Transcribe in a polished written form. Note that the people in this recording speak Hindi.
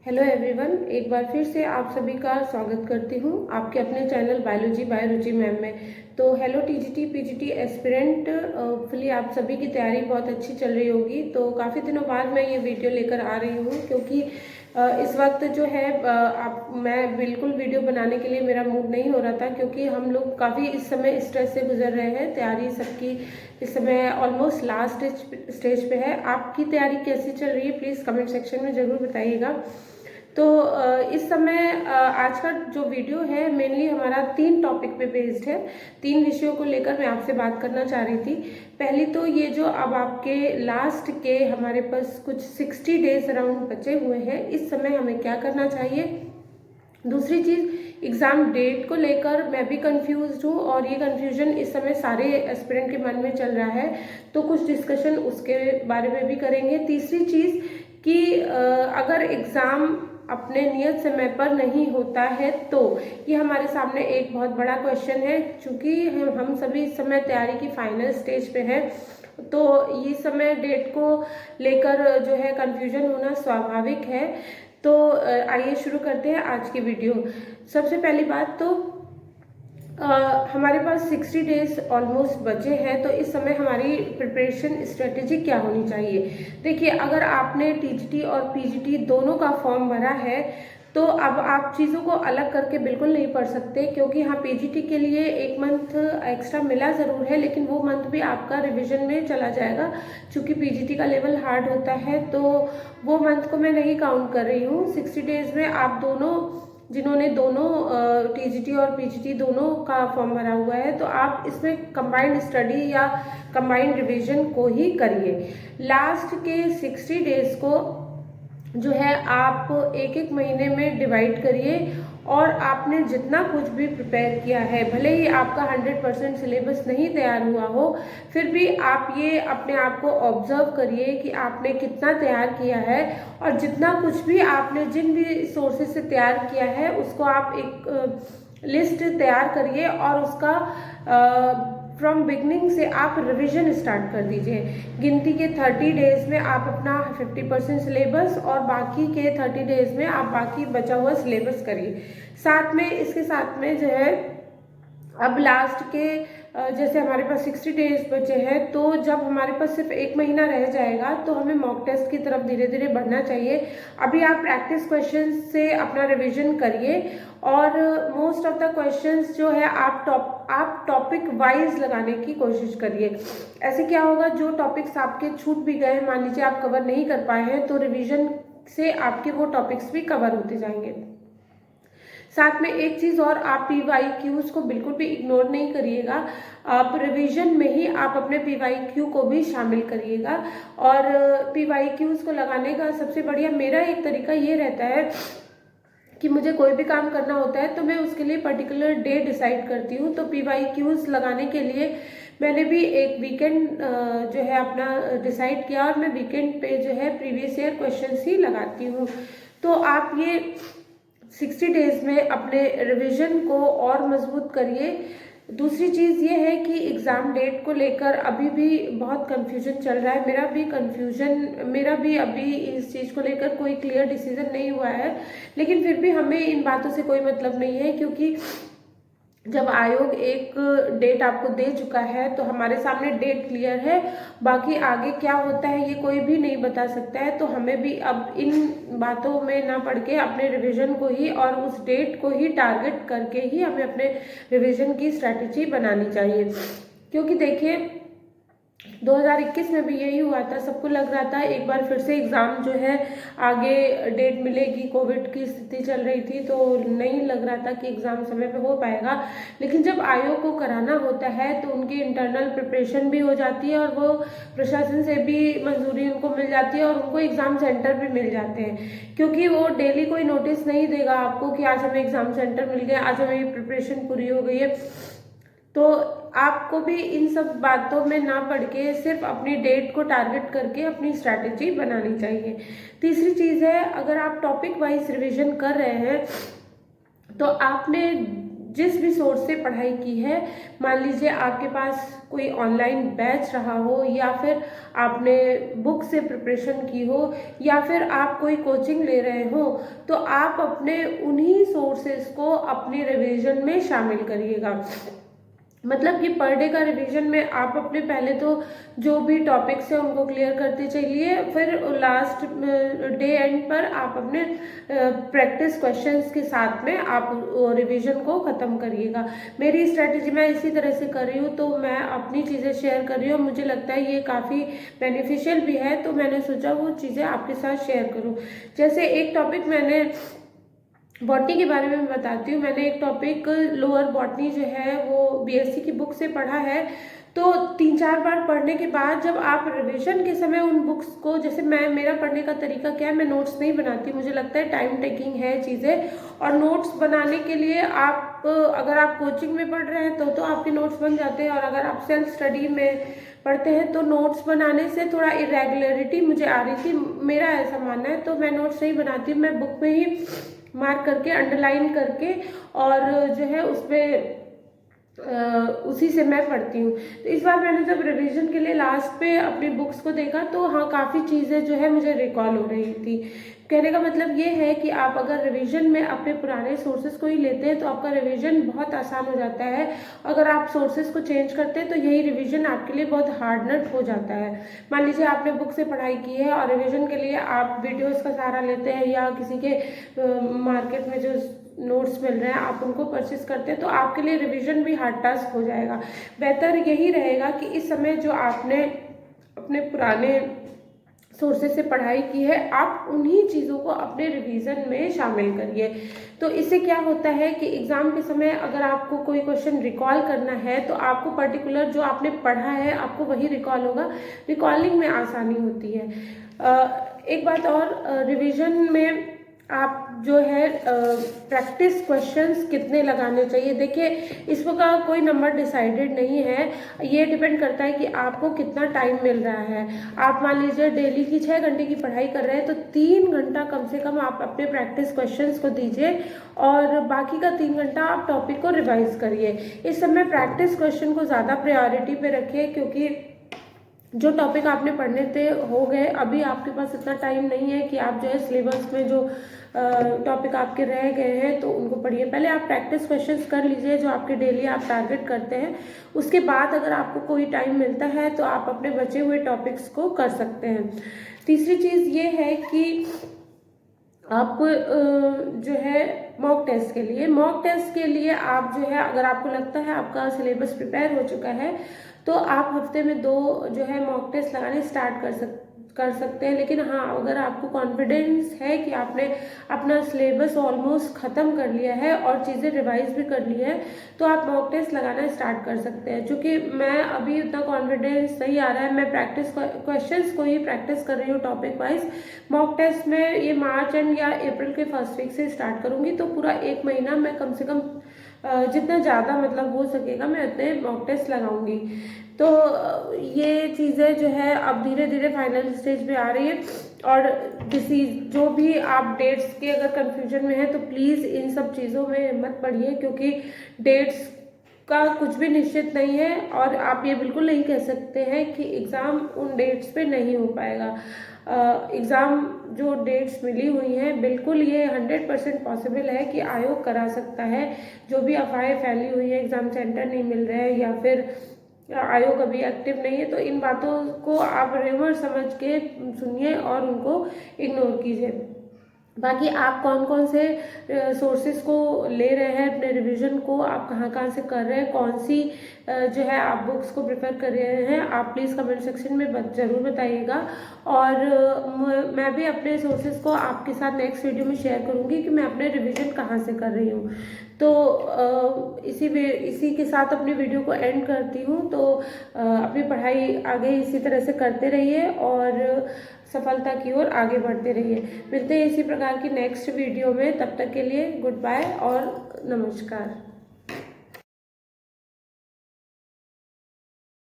हेलो एवरीवन, एक बार फिर से आप सभी का स्वागत करती हूँ आपके अपने channel biology by Ruchi ma'am में। तो hello TGT PGT aspirant, hopefully आप सभी की तैयारी बहुत अच्छी चल रही होगी। तो काफ़ी दिनों बाद मैं ये वीडियो लेकर आ रही हूँ क्योंकि इस वक्त जो है मैं बिल्कुल वीडियो बनाने के लिए मेरा मूड नहीं हो रहा था क्योंकि हम लोग काफ़ी इस समय स्ट्रेस से गुजर रहे हैं। तैयारी सबकी इस समय ऑलमोस्ट लास्ट स्टेज पे है। आपकी तैयारी कैसी चल रही है प्लीज़ कमेंट सेक्शन में ज़रूर बताइएगा। तो इस समय आज का जो वीडियो है मेनली हमारा 3 टॉपिक पे बेस्ड है। 3 विषयों को लेकर मैं आपसे बात करना चाह रही थी। पहली तो ये जो अब आपके लास्ट के हमारे पास कुछ 60 डेज अराउंड बचे हुए हैं, इस समय हमें क्या करना चाहिए। दूसरी चीज़, एग्ज़ाम डेट को लेकर मैं भी कंफ्यूज्ड हूँ और ये कंफ्यूजन इस समय सारे एस्पिरेंट के मन में चल रहा है, तो कुछ डिस्कशन उसके बारे में भी करेंगे। तीसरी चीज़ कि अगर एग्ज़ाम अपने नियत समय पर नहीं होता है तो ये हमारे सामने एक बहुत बड़ा क्वेश्चन है। चूँकि हम सभी इस समय तैयारी की फाइनल स्टेज पे हैं, तो ये समय डेट को लेकर जो है कंफ्यूजन होना स्वाभाविक है। तो आइए शुरू करते हैं आज की वीडियो। सबसे पहली बात तो हमारे पास 60 डेज ऑलमोस्ट बचे हैं, तो इस समय हमारी प्रिपरेशन स्ट्रेटेजी क्या होनी चाहिए। देखिए, अगर आपने टीजीटी और पीजीटी दोनों का फॉर्म भरा है तो अब आप चीज़ों को अलग करके बिल्कुल नहीं पढ़ सकते, क्योंकि हाँ पीजीटी के लिए 1 मंथ एक्स्ट्रा मिला ज़रूर है, लेकिन वो मंथ भी आपका रिवीजन में चला जाएगा। चूँकि पीजीटी का लेवल हार्ड होता है तो वो मंथ को मैं नहीं काउंट कर रही हूँ। 60 डेज में आप दोनों, जिन्होंने दोनों टीजीटी और पीजीटी दोनों का फॉर्म भरा हुआ है, तो आप इसमें कंबाइंड स्टडी या कंबाइंड रिवीजन को ही करिए। लास्ट के 60 डेज को जो है आप एक एक महीने में डिवाइड करिए और आपने जितना कुछ भी प्रिपेयर किया है, भले ही आपका 100% सिलेबस नहीं तैयार हुआ हो, फिर भी आप ये अपने आप को ऑब्जर्व करिए कि आपने कितना तैयार किया है और जितना कुछ भी आपने जिन भी सोर्सेज से तैयार किया है उसको आप एक लिस्ट तैयार करिए और उसका फ्रॉम बिगनिंग से आप रिवीजन स्टार्ट कर दीजिए। गिनती के 30 डेज में आप अपना 50% सिलेबस और बाकी के 30 डेज में आप बाकी बचा हुआ सिलेबस करिए। साथ में इसके साथ में जो है अब लास्ट के जैसे हमारे पास 60 डेज बचे हैं, तो जब हमारे पास सिर्फ 1 महीना रह जाएगा तो हमें मॉक टेस्ट की तरफ धीरे धीरे बढ़ना चाहिए। अभी आप प्रैक्टिस क्वेश्चंस से अपना रिवीजन करिए और मोस्ट ऑफ द क्वेश्चंस जो है आप टॉपिक वाइज लगाने की कोशिश करिए। ऐसे क्या होगा, जो टॉपिक्स आपके छूट भी गए, मान लीजिए आप कवर नहीं कर पाए हैं, तो रिविजन से आपके वो टॉपिक्स भी कवर होते जाएंगे। साथ में एक चीज़ और, आप PYQs को बिल्कुल भी इग्नोर नहीं करिएगा। आप रिवीजन में ही आप अपने PYQ को भी शामिल करिएगा। और PYQs को लगाने का सबसे बढ़िया मेरा एक तरीका ये रहता है कि मुझे कोई भी काम करना होता है तो मैं उसके लिए पर्टिकुलर डे डिसाइड करती हूँ। तो PYQs लगाने के लिए मैंने भी एक वीकेंड जो है अपना डिसाइड किया और मैं वीकेंड पे जो है प्रीवियस ईयर क्वेश्चंस ही लगाती हूँ। तो आप ये 60 डेज में अपने रिवीजन को और मजबूत करिए। दूसरी चीज़ ये है कि एग्ज़ाम डेट को लेकर अभी भी बहुत कन्फ्यूजन चल रहा है। मेरा भी अभी इस चीज़ को लेकर कोई क्लियर डिसीजन नहीं हुआ है, लेकिन फिर भी हमें इन बातों से कोई मतलब नहीं है, क्योंकि जब आयोग एक डेट आपको दे चुका है तो हमारे सामने डेट क्लियर है। बाकी आगे क्या होता है ये कोई भी नहीं बता सकता है। तो हमें भी अब इन बातों में ना पड़ के अपने रिवीजन को ही और उस डेट को ही टारगेट करके ही हमें अपने रिवीजन की स्ट्रैटेजी बनानी चाहिए। क्योंकि देखिए 2021 में भी यही हुआ था, सबको लग रहा था एक बार फिर से एग्ज़ाम जो है आगे डेट मिलेगी, कोविड की स्थिति चल रही थी तो नहीं लग रहा था कि एग्ज़ाम समय पे हो पाएगा। लेकिन जब आयोग को कराना होता है तो उनकी इंटरनल प्रिपरेशन भी हो जाती है और वो प्रशासन से भी मंजूरी उनको मिल जाती है और उनको एग्ज़ाम सेंटर भी मिल जाते हैं, क्योंकि वो डेली कोई नोटिस नहीं देगा आपको कि आज हमें एग्ज़ाम सेंटर मिल गया, आज हमें प्रिपरेशन पूरी हो गई है। तो आपको भी इन सब बातों में ना पड़ के सिर्फ अपनी डेट को टारगेट करके अपनी स्ट्रैटेजी बनानी चाहिए। तीसरी चीज़ है, अगर आप टॉपिक वाइज रिवीजन कर रहे हैं तो आपने जिस भी सोर्स से पढ़ाई की है, मान लीजिए आपके पास कोई ऑनलाइन बैच रहा हो, या फिर आपने बुक से प्रिपरेशन की हो, या फिर आप कोई कोचिंग ले रहे हो, तो आप अपने उन्हीं सोर्सेस को अपनी रिवीजन में शामिल करिएगा। मतलब कि पर डे का रिवीजन में आप अपने पहले तो जो भी टॉपिक्स है उनको क्लियर करते चलिए, फिर लास्ट डे एंड पर आप अपने प्रैक्टिस क्वेश्चंस के साथ में आप रिवीजन को ख़त्म करिएगा। मेरी स्ट्रेटजी मैं इसी तरह से कर रही हूँ, तो मैं अपनी चीज़ें शेयर कर रही हूँ, मुझे लगता है ये काफ़ी बेनिफिशियल भी है, तो मैंने सोचा वो चीज़ें आपके साथ शेयर करूँ। जैसे एक टॉपिक मैंने बॉटनी के बारे में बताती हूँ। मैंने एक टॉपिक लोअर बॉटनी जो है वो बीएससी की बुक से पढ़ा है, तो 3-4 बार पढ़ने के बाद जब आप रिवीजन के समय उन बुक्स को, जैसे मेरा पढ़ने का तरीका क्या है, मैं नोट्स नहीं बनाती, मुझे लगता है टाइम टेकिंग है चीज़ें, और नोट्स बनाने के लिए आप अगर आप कोचिंग में पढ़ रहे हैं तो आपके नोट्स बन जाते हैं, और अगर आप सेल्फ स्टडी में पढ़ते हैं तो नोट्स बनाने से थोड़ा इरेगुलरिटी मुझे आ रही थी, मेरा ऐसा मानना है, तो मैं नोट्स नहीं बनाती, मैं बुक में ही मार्क करके अंडरलाइन करके और जो है उसमें उसी से मैं पढ़ती हूँ। तो इस बार मैंने जब रिवीजन के लिए लास्ट पे अपनी बुक्स को देखा तो हाँ, काफ़ी चीज़ें जो है मुझे रिकॉल हो रही थी। कहने का मतलब ये है कि आप अगर रिवीजन में अपने पुराने सोर्सेज को ही लेते हैं तो आपका रिवीजन बहुत आसान हो जाता है। अगर आप सोर्सेज को चेंज करते हैं तो यही रिवीजन आपके लिए बहुत हार्ड नट हो जाता है। मान लीजिए आपने बुक से पढ़ाई की है और रिवीजन के लिए आप वीडियोज़ का सहारा लेते हैं, या किसी के मार्केट में जो नोट्स मिल रहे हैं आप उनको परचेस करते हैं, तो आपके लिए रिवीजन भी हार्ड टास्क हो जाएगा। बेहतर यही रहेगा कि इस समय जो आपने अपने पुराने सोर्सेज से पढ़ाई की है, आप उन्हीं चीज़ों को अपने रिवीजन में शामिल करिए। तो इससे क्या होता है कि एग्ज़ाम के समय अगर आपको कोई क्वेश्चन रिकॉल करना है तो आपको पर्टिकुलर जो आपने पढ़ा है आपको वही रिकॉल होगा, रिकॉलिंग में आसानी होती है। एक बात और, रिवीजन में आप जो है प्रैक्टिस क्वेश्चंस कितने लगाने चाहिए, देखिए इसका कोई नंबर डिसाइडेड नहीं है, ये डिपेंड करता है कि आपको कितना टाइम मिल रहा है। आप मान लीजिए डेली की 6 घंटे की पढ़ाई कर रहे हैं तो 3 घंटा कम से कम आप अपने प्रैक्टिस क्वेश्चंस को दीजिए, और बाकी का 3 घंटा आप टॉपिक को रिवाइज करिए। इस समय प्रैक्टिस क्वेश्चन को ज़्यादा प्रायोरिटी पे रखिए, क्योंकि जो टॉपिक आपने पढ़ने थे हो गए, अभी आपके पास इतना टाइम नहीं है कि आप जो है सिलेबस में जो टॉपिक आपके रह गए हैं तो उनको पढ़िए। पहले आप प्रैक्टिस क्वेश्चंस कर लीजिए जो आपके डेली आप टारगेट करते हैं, उसके बाद अगर आपको कोई टाइम मिलता है तो आप अपने बचे हुए टॉपिक्स को कर सकते हैं। तीसरी चीज़ ये है कि आप जो है मॉक टेस्ट के लिए आप जो है, अगर आपको लगता है आपका सिलेबस प्रिपेयर हो चुका है तो आप हफ्ते में 2 जो है मॉक टेस्ट लगाने स्टार्ट कर सकते हैं। लेकिन हाँ, अगर आपको कॉन्फिडेंस है कि आपने अपना सिलेबस ऑलमोस्ट ख़त्म कर लिया है और चीज़ें रिवाइज भी कर ली है तो आप मॉक टेस्ट लगाना स्टार्ट कर सकते हैं। चूँकि मैं अभी उतना कॉन्फिडेंस नहीं आ रहा है, मैं प्रैक्टिस क्वेश्चंस को ही प्रैक्टिस कर रही हूँ टॉपिक वाइज। मॉक टेस्ट में ये मार्च एंड या अप्रैल के फर्स्ट वीक से स्टार्ट करूँगी, तो पूरा 1 महीना मैं कम से कम जितना ज़्यादा मतलब हो सकेगा मैं उतने मॉक टेस्ट लगाऊंगी। तो ये चीज़ें जो है अब धीरे धीरे फाइनल स्टेज पे आ रही है, और जो भी आप डेट्स के अगर कंफ्यूजन में है तो प्लीज़ इन सब चीज़ों में मत पढ़िए, क्योंकि डेट्स का कुछ भी निश्चित नहीं है, और आप ये बिल्कुल नहीं कह सकते हैं कि एग्ज़ाम उन डेट्स पे नहीं हो पाएगा। एग्ज़ाम जो डेट्स मिली हुई हैं बिल्कुल ये 100% पॉसिबल है कि आयोग करा सकता है। जो भी अफवाहें फैली हुई है, एग्ज़ाम सेंटर नहीं मिल रहे हैं या फिर आयोग अभी एक्टिव नहीं है, तो इन बातों को आप रेमर समझ के सुनिए और उनको इग्नोर कीजिए। बाकी आप कौन कौन से सोर्सेज को ले रहे हैं अपने रिवीजन को, आप कहाँ कहाँ से कर रहे हैं, कौन सी जो है आप बुक्स को प्रेफर कर रहे हैं, आप प्लीज़ कमेंट सेक्शन में ज़रूर बताइएगा। और मैं भी अपने सोर्सेज को आपके साथ नेक्स्ट वीडियो में शेयर करूँगी कि मैं अपने रिवीजन कहाँ से कर रही हूँ। तो इसी के साथ अपनी वीडियो को एंड करती हूँ। तो अपनी पढ़ाई आगे इसी तरह से करते रहिए और सफलता की ओर आगे बढ़ते रहिए। मिलते हैं इसी प्रकार की नेक्स्ट वीडियो में, तब तक के लिए गुड बाय और नमस्कार।